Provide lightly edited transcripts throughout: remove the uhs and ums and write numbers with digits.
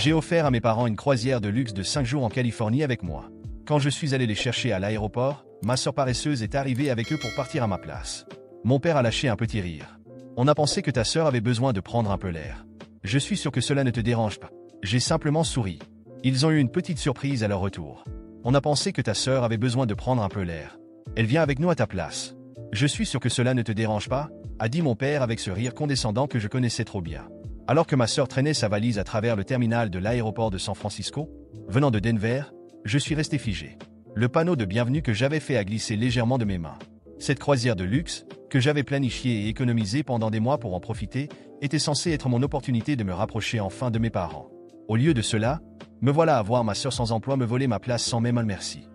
J'ai offert à mes parents une croisière de luxe de 5 jours en Californie avec moi. Quand je suis allé les chercher à l'aéroport, ma sœur paresseuse est arrivée avec eux pour partir à ma place. Mon père a lâché un petit rire. On a pensé que ta sœur avait besoin de prendre un peu l'air. Je suis sûr que cela ne te dérange pas. J'ai simplement souri. Ils ont eu une petite surprise à leur retour. On a pensé que ta sœur avait besoin de prendre un peu l'air. Elle vient avec nous à ta place. Je suis sûr que cela ne te dérange pas, a dit mon père avec ce rire condescendant que je connaissais trop bien. Alors que ma sœur traînait sa valise à travers le terminal de l'aéroport de San Francisco, venant de Denver, je suis resté figé. Le panneau de bienvenue que j'avais fait a glissé légèrement de mes mains. Cette croisière de luxe, que j'avais planifiée et économisée pendant des mois pour en profiter, était censée être mon opportunité de me rapprocher enfin de mes parents. Au lieu de cela, me voilà à voir ma sœur sans emploi me voler ma place sans même un merci.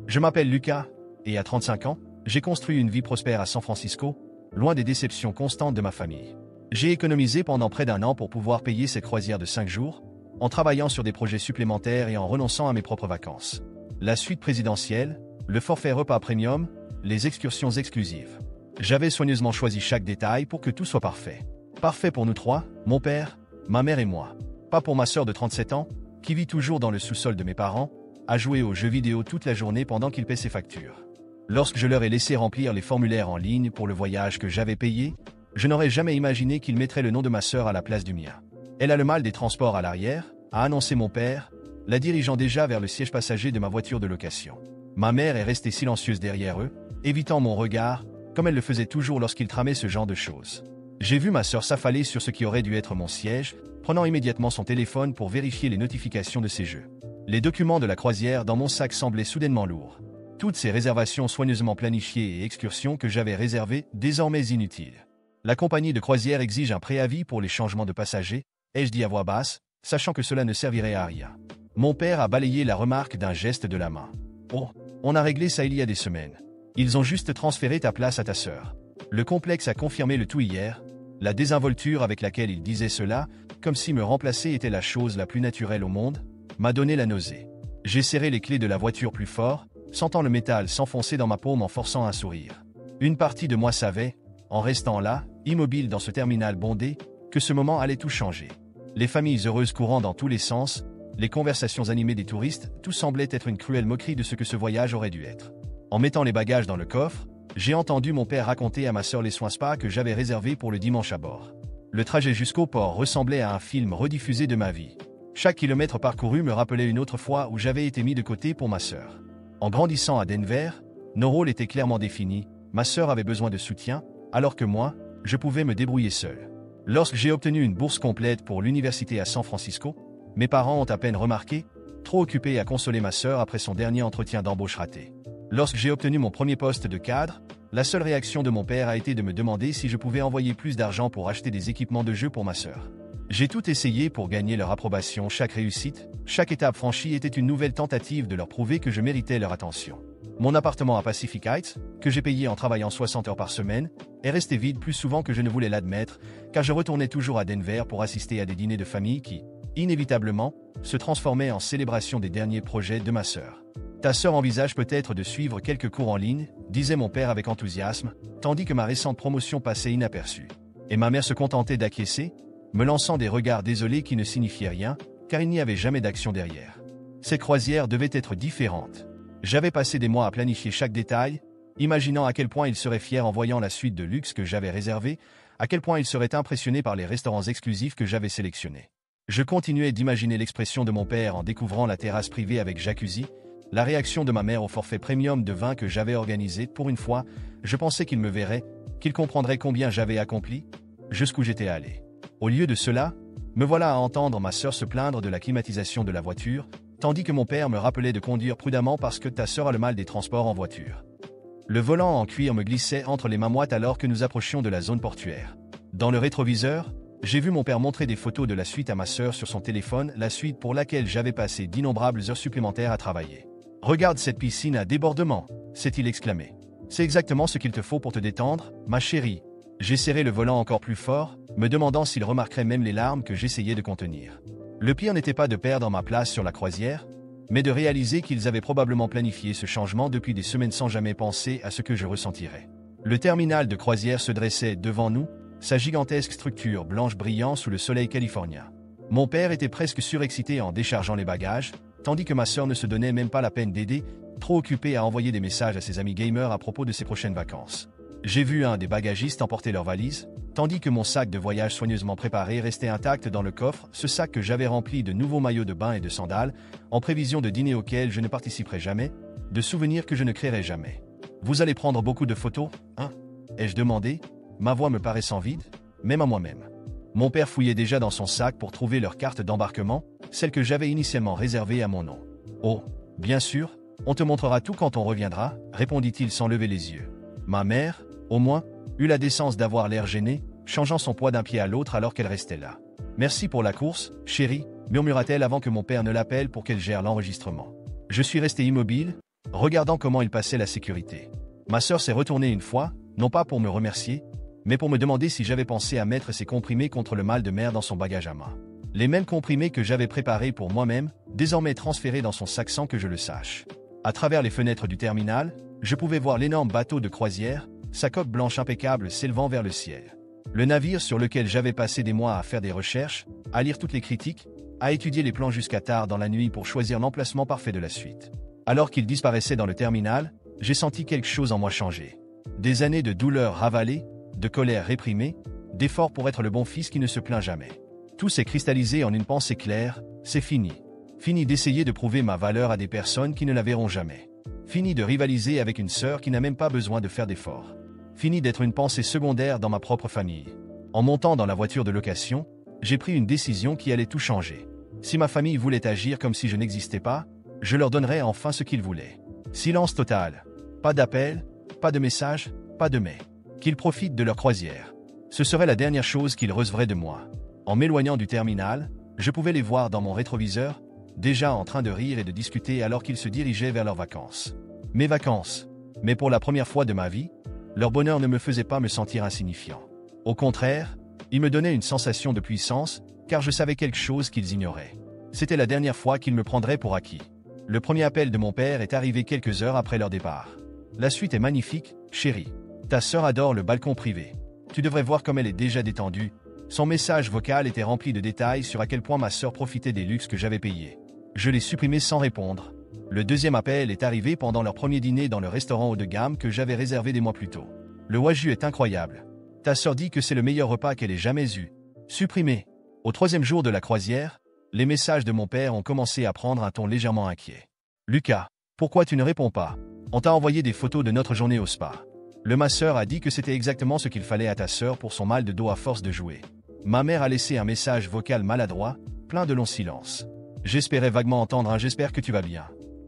Je m'appelle Lucas, et à 35 ans, j'ai construit une vie prospère à San Francisco, loin des déceptions constantes de ma famille. J'ai économisé pendant près d'1 an pour pouvoir payer cette croisière de 5 jours, en travaillant sur des projets supplémentaires et en renonçant à mes propres vacances. La suite présidentielle, le forfait repas premium, les excursions exclusives. J'avais soigneusement choisi chaque détail pour que tout soit parfait. Parfait pour nous trois, mon père, ma mère et moi. Pas pour ma sœur de 37 ans, qui vit toujours dans le sous-sol de mes parents, à jouer aux jeux vidéo toute la journée pendant qu'il paie ses factures. Lorsque je leur ai laissé remplir les formulaires en ligne pour le voyage que j'avais payé, je n'aurais jamais imaginé qu'ils mettraient le nom de ma sœur à la place du mien. Elle a le mal des transports à l'arrière, a annoncé mon père, la dirigeant déjà vers le siège passager de ma voiture de location. Ma mère est restée silencieuse derrière eux, évitant mon regard, comme elle le faisait toujours lorsqu'il tramait ce genre de choses. J'ai vu ma sœur s'affaler sur ce qui aurait dû être mon siège, prenant immédiatement son téléphone pour vérifier les notifications de ses jeux. Les documents de la croisière dans mon sac semblaient soudainement lourds. Toutes ces réservations soigneusement planifiées et excursions que j'avais réservées, désormais inutiles. La compagnie de croisière exige un préavis pour les changements de passagers, ai-je dit à voix basse, sachant que cela ne servirait à rien. Mon père a balayé la remarque d'un geste de la main. Oh, on a réglé ça il y a des semaines. Ils ont juste transféré ta place à ta sœur. Le complexe a confirmé le tout hier, la désinvolture avec laquelle il disait cela, comme si me remplacer était la chose la plus naturelle au monde, m'a donné la nausée. J'ai serré les clés de la voiture plus fort, sentant le métal s'enfoncer dans ma paume en forçant un sourire. Une partie de moi savait, en restant là, immobile dans ce terminal bondé, que ce moment allait tout changer. Les familles heureuses courant dans tous les sens, les conversations animées des touristes, tout semblait être une cruelle moquerie de ce que ce voyage aurait dû être. En mettant les bagages dans le coffre, j'ai entendu mon père raconter à ma sœur les soins spa que j'avais réservés pour le dimanche à bord. Le trajet jusqu'au port ressemblait à un film rediffusé de ma vie. Chaque kilomètre parcouru me rappelait une autre fois où j'avais été mis de côté pour ma sœur. En grandissant à Denver, nos rôles étaient clairement définis, ma sœur avait besoin de soutien, alors que moi, je pouvais me débrouiller seul. Lorsque j'ai obtenu une bourse complète pour l'université à San Francisco, mes parents ont à peine remarqué, trop occupés à consoler ma sœur après son dernier entretien d'embauche raté. Lorsque j'ai obtenu mon premier poste de cadre, la seule réaction de mon père a été de me demander si je pouvais envoyer plus d'argent pour acheter des équipements de jeu pour ma sœur. J'ai tout essayé pour gagner leur approbation, chaque réussite, chaque étape franchie était une nouvelle tentative de leur prouver que je méritais leur attention. Mon appartement à Pacific Heights, que j'ai payé en travaillant 60 heures par semaine, est resté vide plus souvent que je ne voulais l'admettre, car je retournais toujours à Denver pour assister à des dîners de famille qui, inévitablement, se transformaient en célébration des derniers projets de ma sœur. Ta sœur envisage peut-être de suivre quelques cours en ligne, disait mon père avec enthousiasme, tandis que ma récente promotion passait inaperçue. Et ma mère se contentait d'acquiescer, me lançant des regards désolés qui ne signifiaient rien, car il n'y avait jamais d'action derrière. Ces croisières devaient être différentes. J'avais passé des mois à planifier chaque détail, imaginant à quel point il serait fier en voyant la suite de luxe que j'avais réservée, à quel point il serait impressionné par les restaurants exclusifs que j'avais sélectionnés. Je continuais d'imaginer l'expression de mon père en découvrant la terrasse privée avec jacuzzi, la réaction de ma mère au forfait premium de vin que j'avais organisé. Pour une fois, je pensais qu'il me verrait, qu'il comprendrait combien j'avais accompli, jusqu'où j'étais allé. Au lieu de cela, me voilà à entendre ma sœur se plaindre de la climatisation de la voiture, tandis que mon père me rappelait de conduire prudemment parce que ta sœur a le mal des transports en voiture. Le volant en cuir me glissait entre les mains moites alors que nous approchions de la zone portuaire. Dans le rétroviseur, j'ai vu mon père montrer des photos de la suite à ma sœur sur son téléphone, la suite pour laquelle j'avais passé d'innombrables heures supplémentaires à travailler. « Regarde cette piscine à débordement !» s'est-il exclamé. « C'est exactement ce qu'il te faut pour te détendre, ma chérie. » J'ai serré le volant encore plus fort, me demandant s'il remarquerait même les larmes que j'essayais de contenir. Le pire n'était pas de perdre ma place sur la croisière, mais de réaliser qu'ils avaient probablement planifié ce changement depuis des semaines sans jamais penser à ce que je ressentirais. Le terminal de croisière se dressait devant nous, sa gigantesque structure blanche brillant sous le soleil californien. Mon père était presque surexcité en déchargeant les bagages, tandis que ma sœur ne se donnait même pas la peine d'aider, trop occupée à envoyer des messages à ses amis gamers à propos de ses prochaines vacances. J'ai vu un des bagagistes emporter leurs valises, tandis que mon sac de voyage soigneusement préparé restait intact dans le coffre, ce sac que j'avais rempli de nouveaux maillots de bain et de sandales, en prévision de dîners auxquels je ne participerai jamais, de souvenirs que je ne créerai jamais. « Vous allez prendre beaucoup de photos, hein ?» ai-je demandé, ma voix me paraissant vide, même à moi-même. Mon père fouillait déjà dans son sac pour trouver leur carte d'embarquement, celle que j'avais initialement réservée à mon nom. « Oh, bien sûr, on te montrera tout quand on reviendra, » répondit-il sans lever les yeux. Ma mère, au moins, eut la décence d'avoir l'air gênée, changeant son poids d'un pied à l'autre alors qu'elle restait là. « Merci pour la course, chérie, » murmura-t-elle avant que mon père ne l'appelle pour qu'elle gère l'enregistrement. Je suis resté immobile, regardant comment il passait la sécurité. Ma sœur s'est retournée une fois, non pas pour me remercier, mais pour me demander si j'avais pensé à mettre ces comprimés contre le mal de mer dans son bagage à main. Les mêmes comprimés que j'avais préparés pour moi-même, désormais transférés dans son sac sans que je le sache. À travers les fenêtres du terminal, je pouvais voir l'énorme bateau de croisière, sa coque blanche impeccable s'élevant vers le ciel. Le navire sur lequel j'avais passé des mois à faire des recherches, à lire toutes les critiques, à étudier les plans jusqu'à tard dans la nuit pour choisir l'emplacement parfait de la suite. Alors qu'il disparaissait dans le terminal, j'ai senti quelque chose en moi changer. Des années de douleur ravalée, de colère réprimée, d'efforts pour être le bon fils qui ne se plaint jamais. Tout s'est cristallisé en une pensée claire, c'est fini. Fini d'essayer de prouver ma valeur à des personnes qui ne la verront jamais. Fini de rivaliser avec une sœur qui n'a même pas besoin de faire d'efforts. Fini d'être une pensée secondaire dans ma propre famille. En montant dans la voiture de location, j'ai pris une décision qui allait tout changer. Si ma famille voulait agir comme si je n'existais pas, je leur donnerais enfin ce qu'ils voulaient. Silence total. Pas d'appel, pas de message, pas de mais. Qu'ils profitent de leur croisière. Ce serait la dernière chose qu'ils recevraient de moi. En m'éloignant du terminal, je pouvais les voir dans mon rétroviseur, déjà en train de rire et de discuter alors qu'ils se dirigeaient vers leurs vacances. Mes vacances. Mais pour la première fois de ma vie, leur bonheur ne me faisait pas me sentir insignifiant. Au contraire, il me donnait une sensation de puissance, car je savais quelque chose qu'ils ignoraient. C'était la dernière fois qu'ils me prendraient pour acquis. Le premier appel de mon père est arrivé quelques heures après leur départ. La suite est magnifique, chérie. Ta sœur adore le balcon privé. Tu devrais voir comme elle est déjà détendue. Son message vocal était rempli de détails sur à quel point ma sœur profitait des luxes que j'avais payés. Je l'ai supprimé sans répondre. Le deuxième appel est arrivé pendant leur premier dîner dans le restaurant haut de gamme que j'avais réservé des mois plus tôt. Le wagyu est incroyable. Ta sœur dit que c'est le meilleur repas qu'elle ait jamais eu. Supprimé. Au troisième jour de la croisière, les messages de mon père ont commencé à prendre un ton légèrement inquiet. Lucas, pourquoi tu ne réponds pas? On t'a envoyé des photos de notre journée au spa. Le masseur a dit que c'était exactement ce qu'il fallait à ta sœur pour son mal de dos à force de jouer. Ma mère a laissé un message vocal maladroit, plein de longs silences. J'espérais vaguement entendre un « j'espère que tu vas bien ».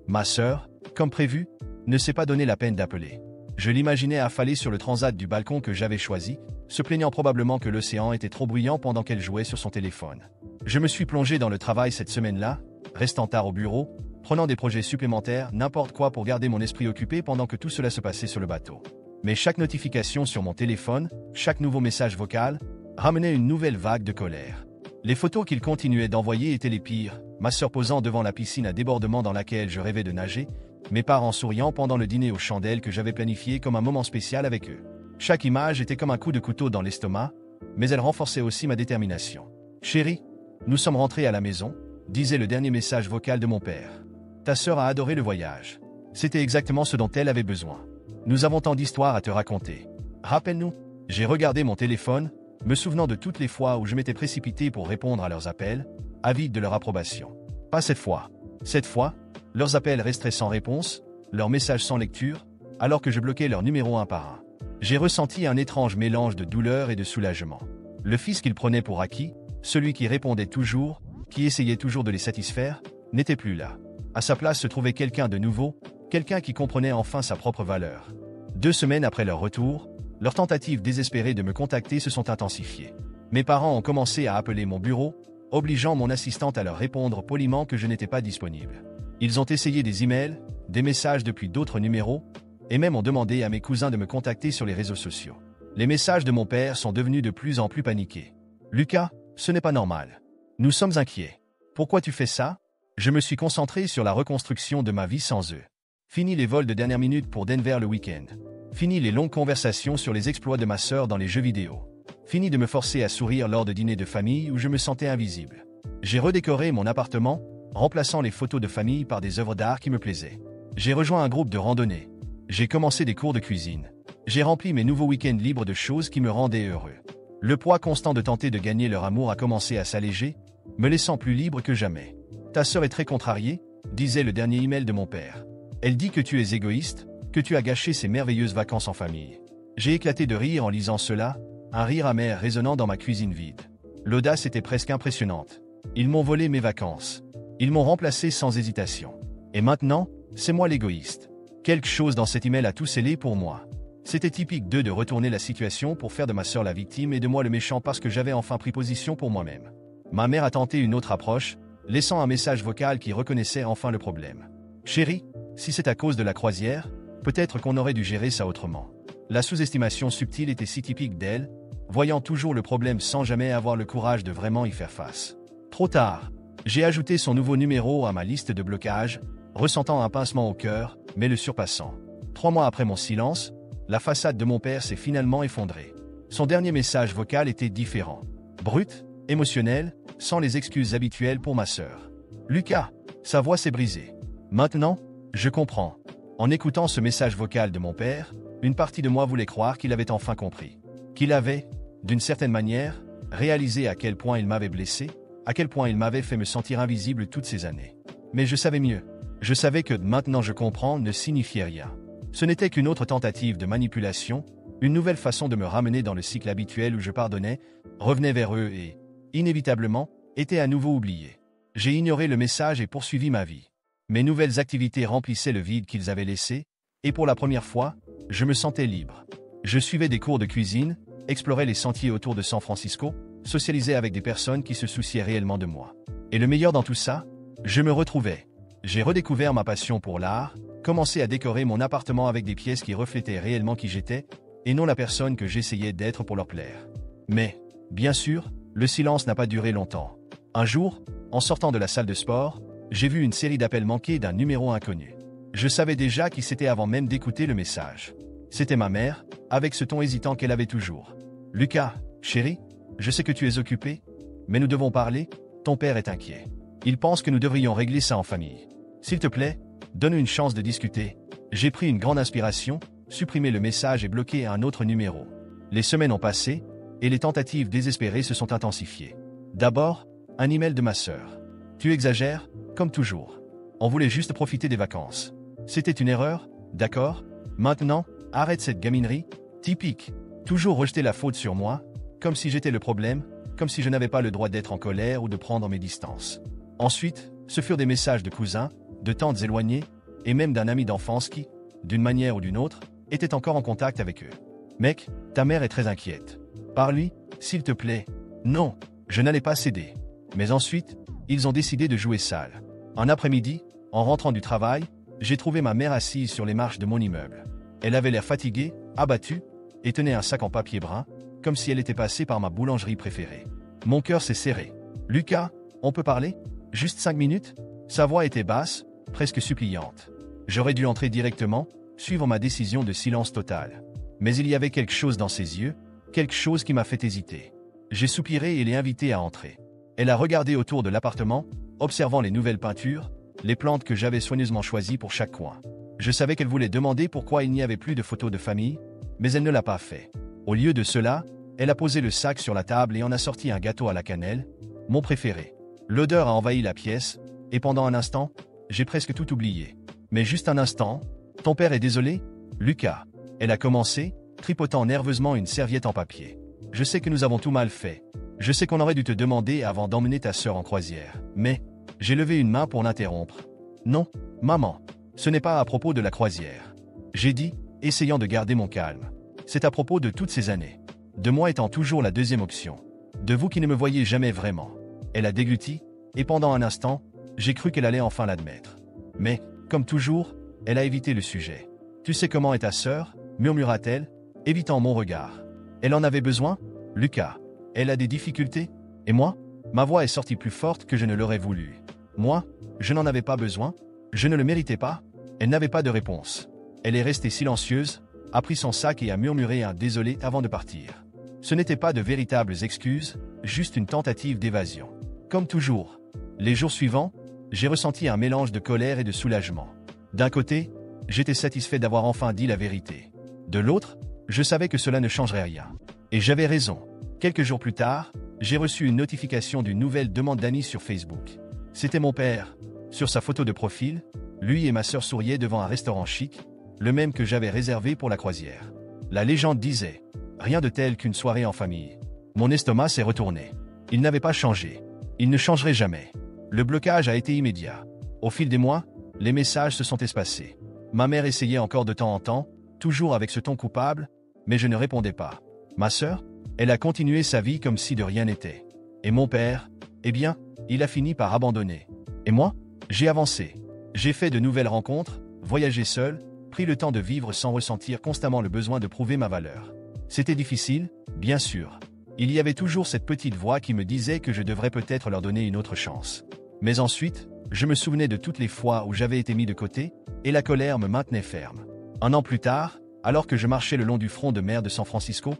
Ma sœur, comme prévu, ne s'est pas donné la peine d'appeler. Je l'imaginais affalée sur le transat du balcon que j'avais choisi, se plaignant probablement que l'océan était trop bruyant pendant qu'elle jouait sur son téléphone. Je me suis plongé dans le travail cette semaine-là, restant tard au bureau, prenant des projets supplémentaires, n'importe quoi pour garder mon esprit occupé pendant que tout cela se passait sur le bateau. Mais chaque notification sur mon téléphone, chaque nouveau message vocal, ramenait une nouvelle vague de colère. Les photos qu'il continuait d'envoyer étaient les pires, ma sœur posant devant la piscine à débordement dans laquelle je rêvais de nager, mes parents souriant pendant le dîner aux chandelles que j'avais planifié comme un moment spécial avec eux. Chaque image était comme un coup de couteau dans l'estomac, mais elle renforçait aussi ma détermination. « Chérie, nous sommes rentrés à la maison », disait le dernier message vocal de mon père. « Ta sœur a adoré le voyage. C'était exactement ce dont elle avait besoin. Nous avons tant d'histoires à te raconter. Rappelle-nous. » J'ai regardé mon téléphone, me souvenant de toutes les fois où je m'étais précipité pour répondre à leurs appels, avide de leur approbation. Pas cette fois. Cette fois, leurs appels resteraient sans réponse, leurs messages sans lecture, alors que je bloquais leur numéro un par un. J'ai ressenti un étrange mélange de douleur et de soulagement. Le fils qu'ils prenaient pour acquis, celui qui répondait toujours, qui essayait toujours de les satisfaire, n'était plus là. À sa place se trouvait quelqu'un de nouveau, quelqu'un qui comprenait enfin sa propre valeur. 2 semaines après leur retour, leurs tentatives désespérées de me contacter se sont intensifiées. Mes parents ont commencé à appeler mon bureau, obligeant mon assistante à leur répondre poliment que je n'étais pas disponible. Ils ont essayé des emails, des messages depuis d'autres numéros, et même ont demandé à mes cousins de me contacter sur les réseaux sociaux. Les messages de mon père sont devenus de plus en plus paniqués. « Lucas, ce n'est pas normal. Nous sommes inquiets. Pourquoi tu fais ça? Je me suis concentré sur la reconstruction de ma vie sans eux. Fini les vols de dernière minute pour Denver le week-end. Fini les longues conversations sur les exploits de ma sœur dans les jeux vidéo. Fini de me forcer à sourire lors de dîners de famille où je me sentais invisible. J'ai redécoré mon appartement, remplaçant les photos de famille par des œuvres d'art qui me plaisaient. J'ai rejoint un groupe de randonnée. J'ai commencé des cours de cuisine. J'ai rempli mes nouveaux week-ends libres de choses qui me rendaient heureux. Le poids constant de tenter de gagner leur amour a commencé à s'alléger, me laissant plus libre que jamais. Ta sœur est très contrariée, disait le dernier email de mon père. Elle dit que tu es égoïste, que tu as gâché ces merveilleuses vacances en famille. J'ai éclaté de rire en lisant cela, un rire amer résonnant dans ma cuisine vide. L'audace était presque impressionnante. Ils m'ont volé mes vacances. Ils m'ont remplacé sans hésitation. Et maintenant, c'est moi l'égoïste. Quelque chose dans cet email a tout scellé pour moi. C'était typique d'eux de retourner la situation pour faire de ma sœur la victime et de moi le méchant parce que j'avais enfin pris position pour moi-même. Ma mère a tenté une autre approche, laissant un message vocal qui reconnaissait enfin le problème. Chérie, si c'est à cause de la croisière, peut-être qu'on aurait dû gérer ça autrement. La sous-estimation subtile était si typique d'elle, voyant toujours le problème sans jamais avoir le courage de vraiment y faire face. Trop tard. J'ai ajouté son nouveau numéro à ma liste de blocage, ressentant un pincement au cœur, mais le surpassant. 3 mois après mon silence, la façade de mon père s'est finalement effondrée. Son dernier message vocal était différent. Brut, émotionnel, sans les excuses habituelles pour ma sœur. Lucas, sa voix s'est brisée. Maintenant, je comprends. En écoutant ce message vocal de mon père, une partie de moi voulait croire qu'il avait enfin compris. Qu'il avait, d'une certaine manière, réalisé à quel point il m'avait blessé, à quel point il m'avait fait me sentir invisible toutes ces années. Mais je savais mieux. Je savais que « maintenant je comprends » ne signifiait rien. Ce n'était qu'une autre tentative de manipulation, une nouvelle façon de me ramener dans le cycle habituel où je pardonnais, revenais vers eux et, inévitablement, étais à nouveau oublié. J'ai ignoré le message et poursuivi ma vie. Mes nouvelles activités remplissaient le vide qu'ils avaient laissé, et pour la première fois, je me sentais libre. Je suivais des cours de cuisine, explorais les sentiers autour de San Francisco, socialisais avec des personnes qui se souciaient réellement de moi. Et le meilleur dans tout ça, je me retrouvais. J'ai redécouvert ma passion pour l'art, commencé à décorer mon appartement avec des pièces qui reflétaient réellement qui j'étais, et non la personne que j'essayais d'être pour leur plaire. Mais, bien sûr, le silence n'a pas duré longtemps. Un jour, en sortant de la salle de sport, j'ai vu une série d'appels manqués d'un numéro inconnu. Je savais déjà qui c'était avant même d'écouter le message. C'était ma mère, avec ce ton hésitant qu'elle avait toujours. « Lucas, chéri, je sais que tu es occupé, mais nous devons parler, ton père est inquiet. Il pense que nous devrions régler ça en famille. S'il te plaît, donne une chance de discuter. » J'ai pris une grande inspiration, supprimé le message et bloqué un autre numéro. Les semaines ont passé, et les tentatives désespérées se sont intensifiées. D'abord, un email de ma sœur. « Tu exagères, comme toujours. On voulait juste profiter des vacances. C'était une erreur, d'accord? Maintenant, arrête cette gaminerie. Typique. Toujours rejeter la faute sur moi, comme si j'étais le problème, comme si je n'avais pas le droit d'être en colère ou de prendre mes distances. » Ensuite, ce furent des messages de cousins, de tantes éloignées, et même d'un ami d'enfance qui, d'une manière ou d'une autre, était encore en contact avec eux. « Mec, ta mère est très inquiète. Parle-lui, s'il te plaît. » Non, je n'allais pas céder. Mais ensuite, ils ont décidé de jouer sale. Un après-midi, en rentrant du travail, j'ai trouvé ma mère assise sur les marches de mon immeuble. Elle avait l'air fatiguée, abattue, et tenait un sac en papier brun, comme si elle était passée par ma boulangerie préférée. Mon cœur s'est serré. « Lucas, on peut parler? Juste 5 minutes ?» Sa voix était basse, presque suppliante. J'aurais dû entrer directement, suivre ma décision de silence total. Mais il y avait quelque chose dans ses yeux, quelque chose qui m'a fait hésiter. J'ai soupiré et l'ai invitée à entrer. Elle a regardé autour de l'appartement, observant les nouvelles peintures, les plantes que j'avais soigneusement choisies pour chaque coin. Je savais qu'elle voulait demander pourquoi il n'y avait plus de photos de famille, mais elle ne l'a pas fait. Au lieu de cela, elle a posé le sac sur la table et en a sorti un gâteau à la cannelle, mon préféré. L'odeur a envahi la pièce, et pendant un instant, j'ai presque tout oublié. Mais juste un instant, « Ton père est désolé, Lucas ?» Elle a commencé, tripotant nerveusement une serviette en papier. « Je sais que nous avons tout mal fait. Je sais qu'on aurait dû te demander avant d'emmener ta sœur en croisière. Mais, j'ai levé une main pour l'interrompre. Non, maman, ce n'est pas à propos de la croisière. J'ai dit, essayant de garder mon calme. C'est à propos de toutes ces années. De moi étant toujours la deuxième option. De vous qui ne me voyez jamais vraiment. » Elle a dégluti, et pendant un instant, j'ai cru qu'elle allait enfin l'admettre. Mais, comme toujours, elle a évité le sujet. « Tu sais comment est ta sœur ?» murmura-t-elle, évitant mon regard. Elle en avait besoin, Lucas. Elle a des difficultés. Et moi? Ma voix est sortie plus forte que je ne l'aurais voulu. Moi, je n'en avais pas besoin. Je ne le méritais pas. Elle n'avait pas de réponse. Elle est restée silencieuse, a pris son sac et a murmuré un désolé avant de partir. Ce n'était pas de véritables excuses, juste une tentative d'évasion. Comme toujours, les jours suivants, j'ai ressenti un mélange de colère et de soulagement. D'un côté, j'étais satisfait d'avoir enfin dit la vérité. De l'autre, je savais que cela ne changerait rien. Et j'avais raison. Quelques jours plus tard, j'ai reçu une notification d'une nouvelle demande d'amis sur Facebook. C'était mon père. Sur sa photo de profil, lui et ma sœur souriaient devant un restaurant chic, le même que j'avais réservé pour la croisière. La légende disait « Rien de tel qu'une soirée en famille ». Mon estomac s'est retourné. Il n'avait pas changé. Il ne changerait jamais. Le blocage a été immédiat. Au fil des mois, les messages se sont espacés. Ma mère essayait encore de temps en temps, toujours avec ce ton coupable, mais je ne répondais pas. Ma sœur, elle a continué sa vie comme si de rien n'était. Et mon père, eh bien, il a fini par abandonner. Et moi, j'ai avancé. J'ai fait de nouvelles rencontres, voyagé seul, pris le temps de vivre sans ressentir constamment le besoin de prouver ma valeur. C'était difficile, bien sûr. Il y avait toujours cette petite voix qui me disait que je devrais peut-être leur donner une autre chance. Mais ensuite, je me souvenais de toutes les fois où j'avais été mis de côté, et la colère me maintenait ferme. Un an plus tard, alors que je marchais le long du front de mer de San Francisco,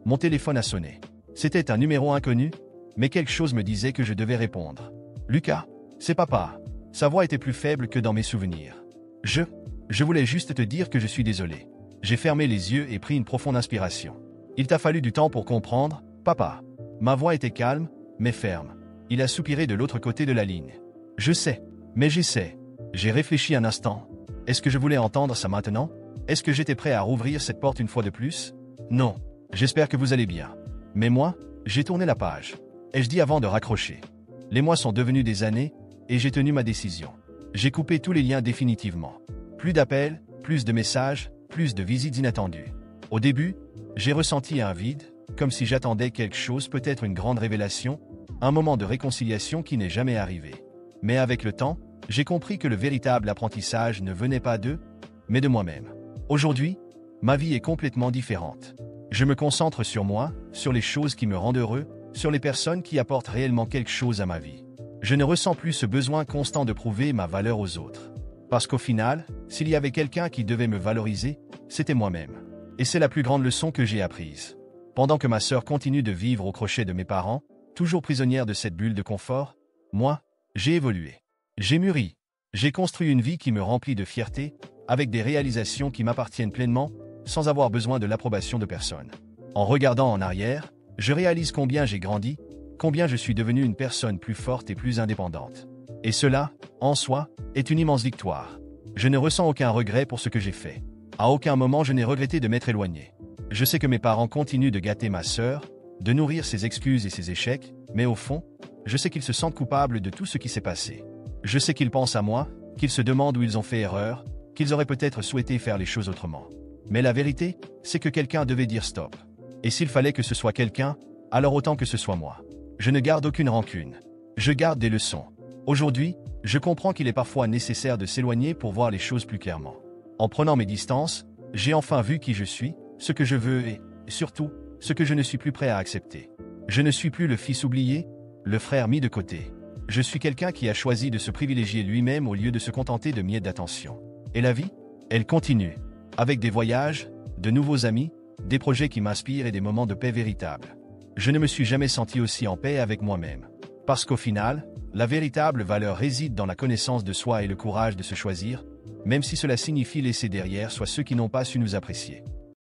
mon téléphone a sonné. C'était un numéro inconnu, mais quelque chose me disait que je devais répondre. « Lucas, c'est papa. » Sa voix était plus faible que dans mes souvenirs. Je voulais juste te dire que je suis désolé. J'ai fermé les yeux et pris une profonde inspiration. Il t'a fallu du temps pour comprendre, papa. Ma voix était calme, mais ferme. Il a soupiré de l'autre côté de la ligne. Je sais, mais j'essaie. J'ai réfléchi un instant. Est-ce que je voulais entendre ça maintenant? Est-ce que j'étais prêt à rouvrir cette porte une fois de plus? Non. J'espère que vous allez bien. Mais moi, j'ai tourné la page. Ai-je dit avant de raccrocher? Les mois sont devenus des années, et j'ai tenu ma décision. J'ai coupé tous les liens définitivement. Plus d'appels, plus de messages, plus de visites inattendues. Au début, j'ai ressenti un vide, comme si j'attendais quelque chose, peut-être une grande révélation, un moment de réconciliation qui n'est jamais arrivé. Mais avec le temps, j'ai compris que le véritable apprentissage ne venait pas d'eux, mais de moi-même. Aujourd'hui, ma vie est complètement différente. Je me concentre sur moi, sur les choses qui me rendent heureux, sur les personnes qui apportent réellement quelque chose à ma vie. Je ne ressens plus ce besoin constant de prouver ma valeur aux autres. Parce qu'au final, s'il y avait quelqu'un qui devait me valoriser, c'était moi-même. Et c'est la plus grande leçon que j'ai apprise. Pendant que ma sœur continue de vivre au crochet de mes parents, toujours prisonnière de cette bulle de confort, moi, j'ai évolué. J'ai mûri. J'ai construit une vie qui me remplit de fierté, avec des réalisations qui m'appartiennent pleinement, sans avoir besoin de l'approbation de personne. En regardant en arrière, je réalise combien j'ai grandi, combien je suis devenu une personne plus forte et plus indépendante. Et cela, en soi, est une immense victoire. Je ne ressens aucun regret pour ce que j'ai fait. À aucun moment je n'ai regretté de m'être éloigné. Je sais que mes parents continuent de gâter ma sœur, de nourrir ses excuses et ses échecs, mais au fond, je sais qu'ils se sentent coupables de tout ce qui s'est passé. Je sais qu'ils pensent à moi, qu'ils se demandent où ils ont fait erreur, qu'ils auraient peut-être souhaité faire les choses autrement. Mais la vérité, c'est que quelqu'un devait dire stop. Et s'il fallait que ce soit quelqu'un, alors autant que ce soit moi. Je ne garde aucune rancune. Je garde des leçons. Aujourd'hui, je comprends qu'il est parfois nécessaire de s'éloigner pour voir les choses plus clairement. En prenant mes distances, j'ai enfin vu qui je suis, ce que je veux et, surtout, ce que je ne suis plus prêt à accepter. Je ne suis plus le fils oublié, le frère mis de côté. Je suis quelqu'un qui a choisi de se privilégier lui-même au lieu de se contenter de miettes d'attention. Et la vie, elle continue. Avec des voyages, de nouveaux amis, des projets qui m'inspirent et des moments de paix véritables. Je ne me suis jamais senti aussi en paix avec moi-même. Parce qu'au final, la véritable valeur réside dans la connaissance de soi et le courage de se choisir, même si cela signifie laisser derrière soit ceux qui n'ont pas su nous apprécier.